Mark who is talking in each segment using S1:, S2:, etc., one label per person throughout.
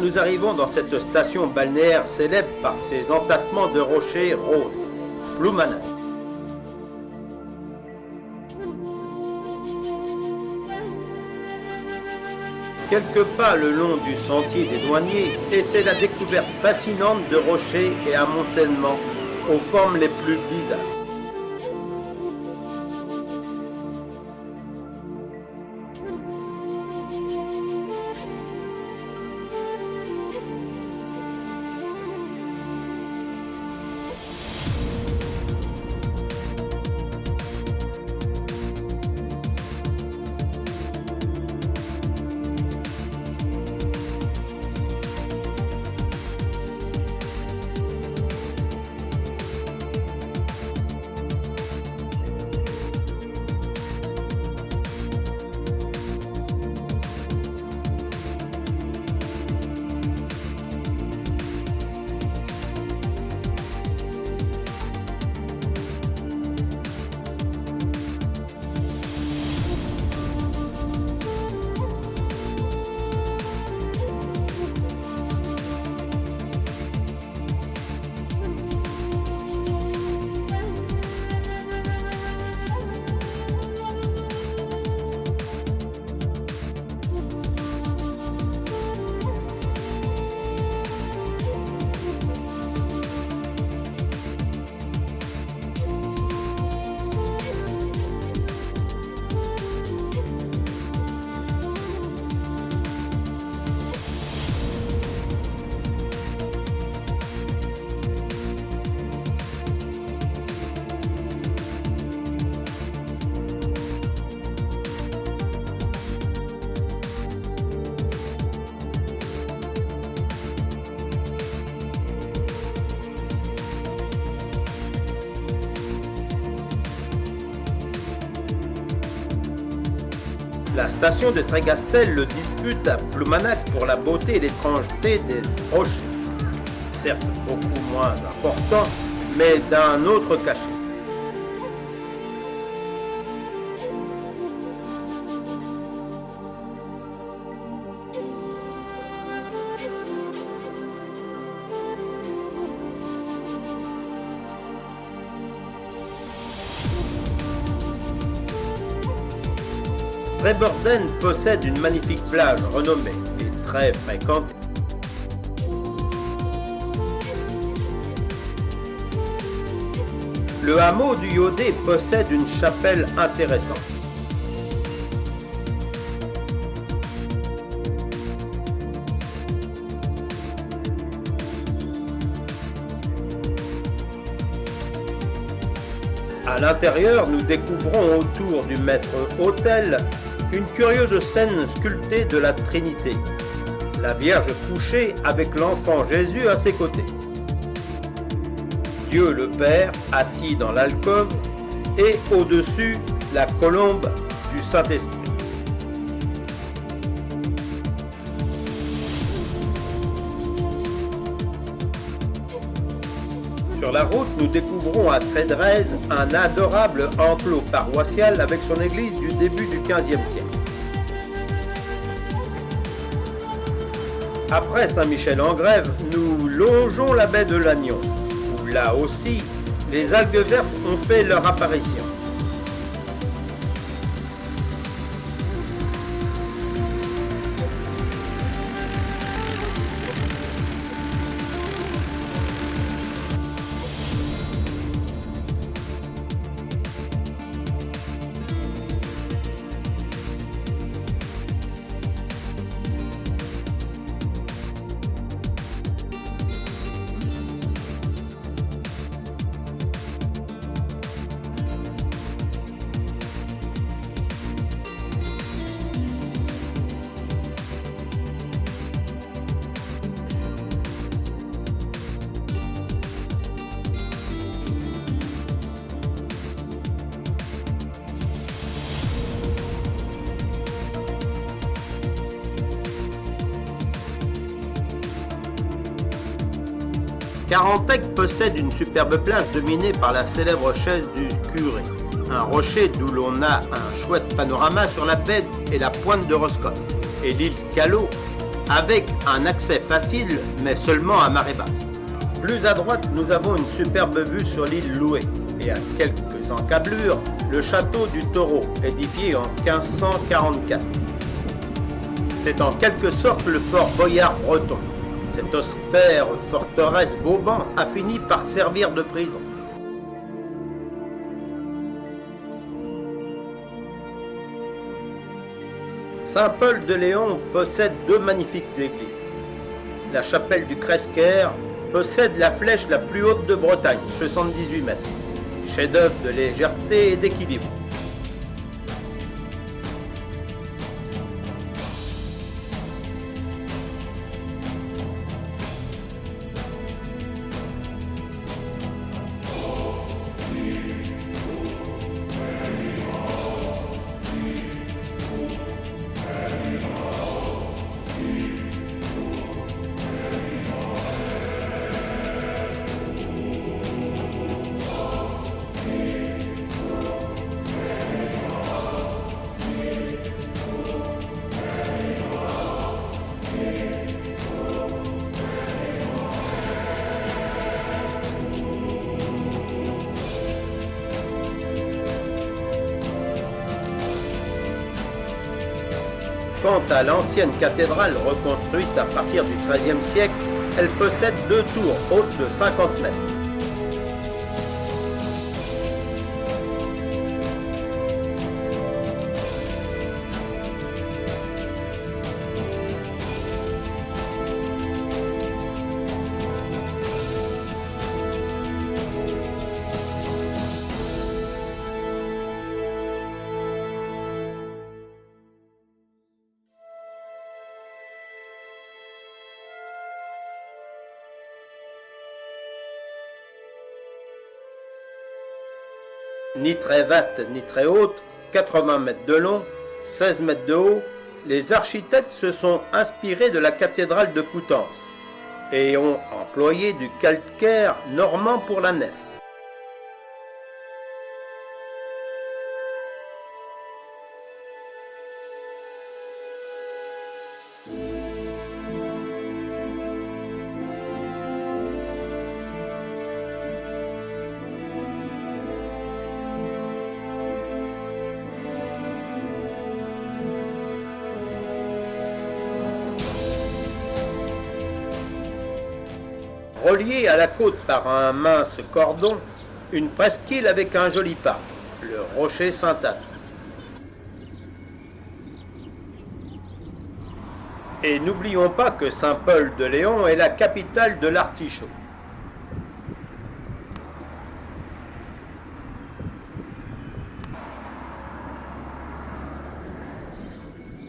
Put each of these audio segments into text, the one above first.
S1: nous arrivons dans cette station balnéaire célèbre par ses entassements de rochers roses, Ploumanac. Quelques pas le long du sentier des douaniers, et c'est la découverte fascinante de rochers et amoncellements aux formes les plus bizarres. La station de Trégastel le dispute à Ploumanac pour la beauté et l'étrangeté des rochers. Certes beaucoup moins importants, mais d'un autre cachet. Trébeurden possède une magnifique plage renommée et très fréquentée. Le hameau du Yodé possède une chapelle intéressante. À l'intérieur, nous découvrons autour du maître-autel une curieuse scène sculptée de la Trinité, la Vierge couchée avec l'enfant Jésus à ses côtés. Dieu le Père assis dans l'alcôve et au-dessus la colombe du Saint-Esprit. Sur la route, nous découvrons à Trédrez un adorable enclos paroissial avec son église du début du XVe siècle. Après Saint-Michel-en-Grève, nous longeons la baie de Lannion, où là aussi, les algues vertes ont fait leur apparition. Carantec possède une superbe plage dominée par la célèbre chaise du curé, un rocher d'où l'on a un chouette panorama sur la baie et la pointe de Roscoff, et l'île Callot, avec un accès facile, mais seulement à marée basse. Plus à droite, nous avons une superbe vue sur l'île Loué, et à quelques encablures, le château du Taureau, édifié en 1544. C'est en quelque sorte le fort Boyard breton. Cette austère forteresse Vauban a fini par servir de prison. Saint-Paul-de-Léon possède deux magnifiques églises. La chapelle du Cresquer possède la flèche la plus haute de Bretagne, 78 mètres. Chef-d'œuvre de légèreté et d'équilibre. Quant à l'ancienne cathédrale reconstruite à partir du XIIIe siècle, elle possède deux tours hautes de 50 mètres. Ni très vaste ni très haute, 80 mètres de long, 16 mètres de haut, les architectes se sont inspirés de la cathédrale de Coutances et ont employé du calcaire normand pour la nef. Reliée à la côte par un mince cordon, une presqu'île avec un joli parc, le Rocher Sainte-Anne. Et n'oublions pas que Saint-Paul-de-Léon est la capitale de l'artichaut.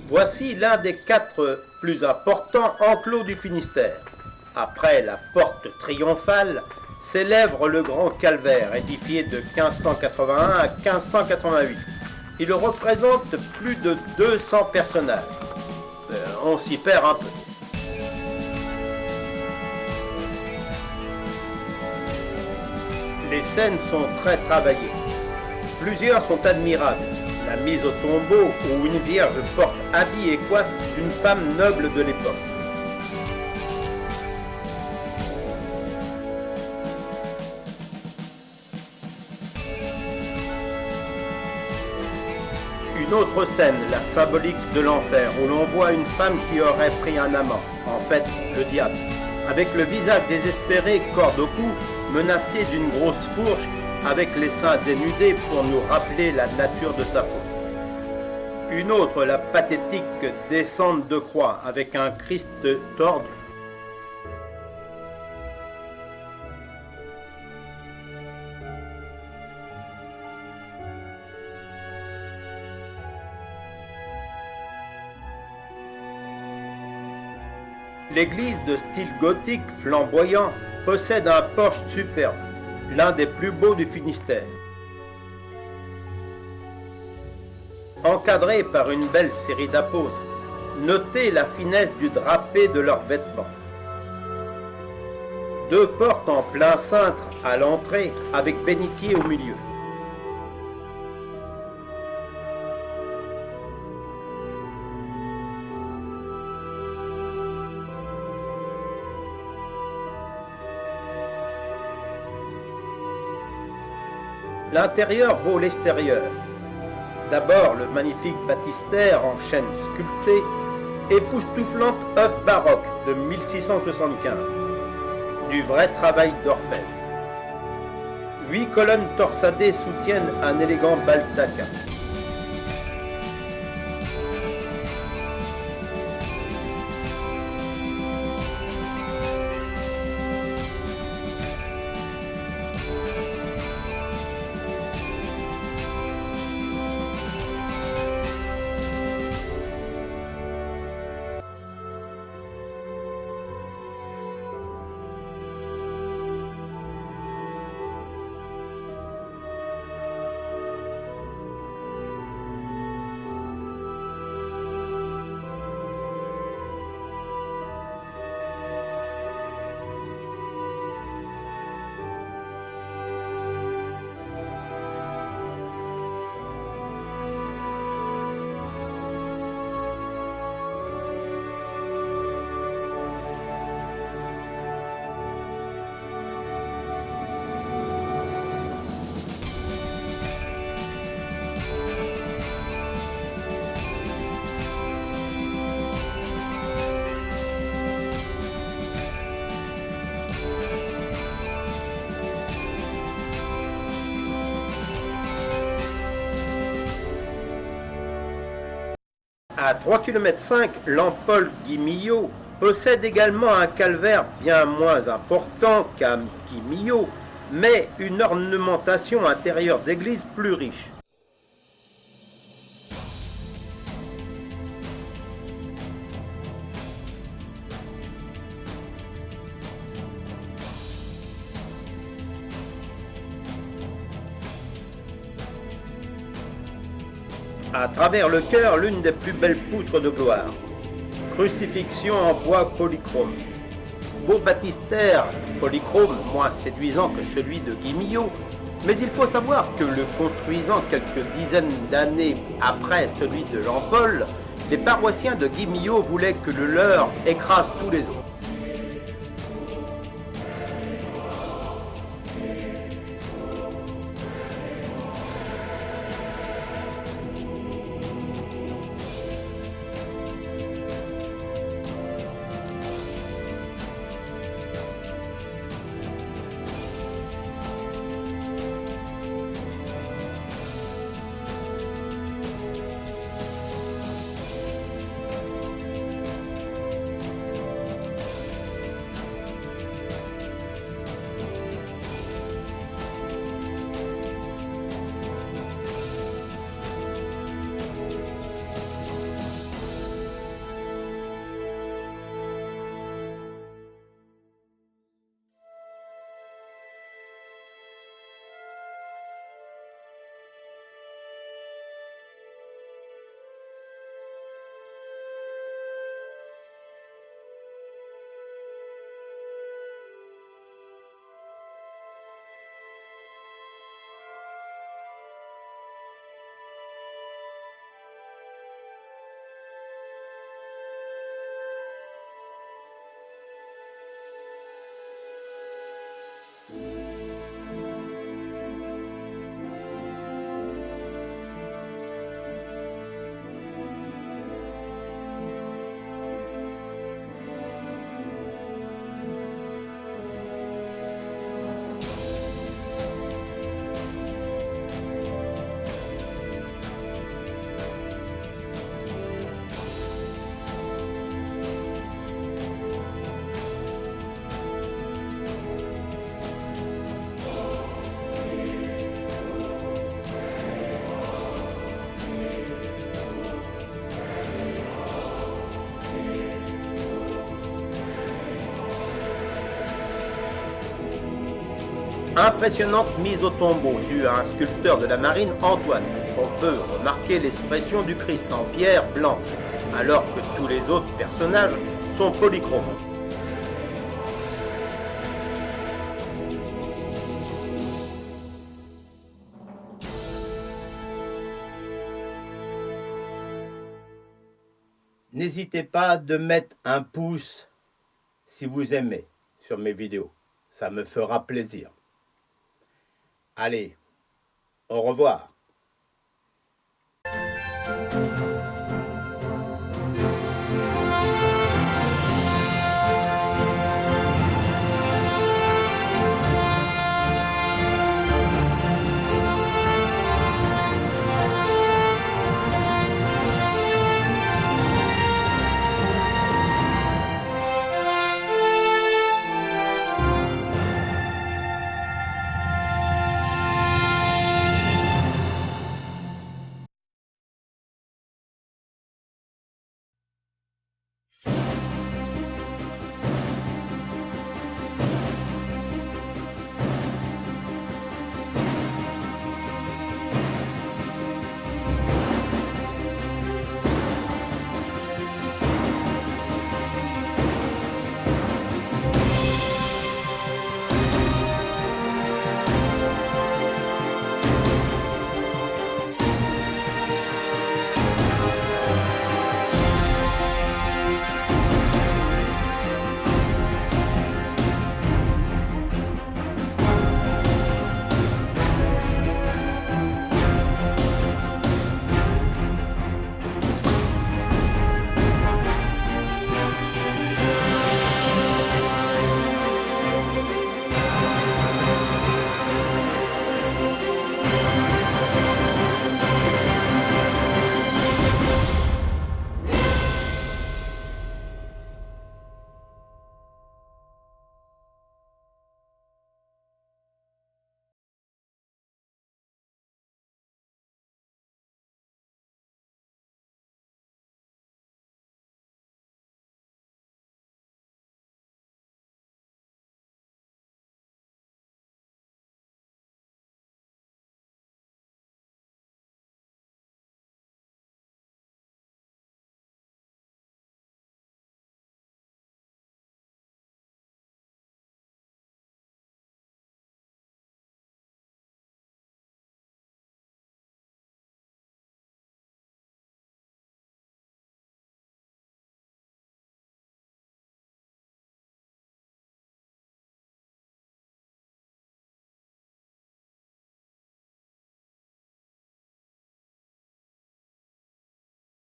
S1: Voici l'un des 4 plus importants enclos du Finistère. Après la porte triomphale, s'élève le grand calvaire, édifié de 1581 à 1588. Il représente plus de 200 personnages. On s'y perd un peu. Les scènes sont très travaillées. Plusieurs sont admirables. La mise au tombeau où une vierge porte habit et coiffe d'une femme noble de l'époque. Une autre scène, la symbolique de l'enfer, où l'on voit une femme qui aurait pris un amant, en fait le diable, avec le visage désespéré, corde au cou, menacé d'une grosse fourche, avec les seins dénudés pour nous rappeler la nature de sa faute. Une autre, la pathétique descente de croix, avec un Christ tordu. L'église de style gothique flamboyant possède un porche superbe, l'un des plus beaux du Finistère. Encadré par une belle série d'apôtres, notez la finesse du drapé de leurs vêtements. 2 portes en plein cintre à l'entrée avec bénitier au milieu. L'intérieur vaut l'extérieur. D'abord le magnifique baptistère en chêne sculpté, époustouflante œuvre baroque de 1675. Du vrai travail d'orfèvre. 8 colonnes torsadées soutiennent un élégant baldaquin. À 3,5 km, l'Ampol Guimillot possède également un calvaire bien moins important qu'à Guimillot, mais une ornementation intérieure d'église plus riche. À travers le chœur, l'une des plus belles poutres de gloire. Crucifixion en bois polychrome. Beau baptistère polychrome, moins séduisant que celui de Guimillot, mais il faut savoir que le construisant quelques dizaines d'années après celui de l'Ampol, les paroissiens de Guimillot voulaient que le leur écrase tous les autres. Impressionnante mise au tombeau due à un sculpteur de la marine, Antoine. On peut remarquer l'expression du Christ en pierre blanche, alors que tous les autres personnages sont polychromes. N'hésitez pas de mettre un pouce si vous aimez sur mes vidéos, ça me fera plaisir. Allez, Au revoir.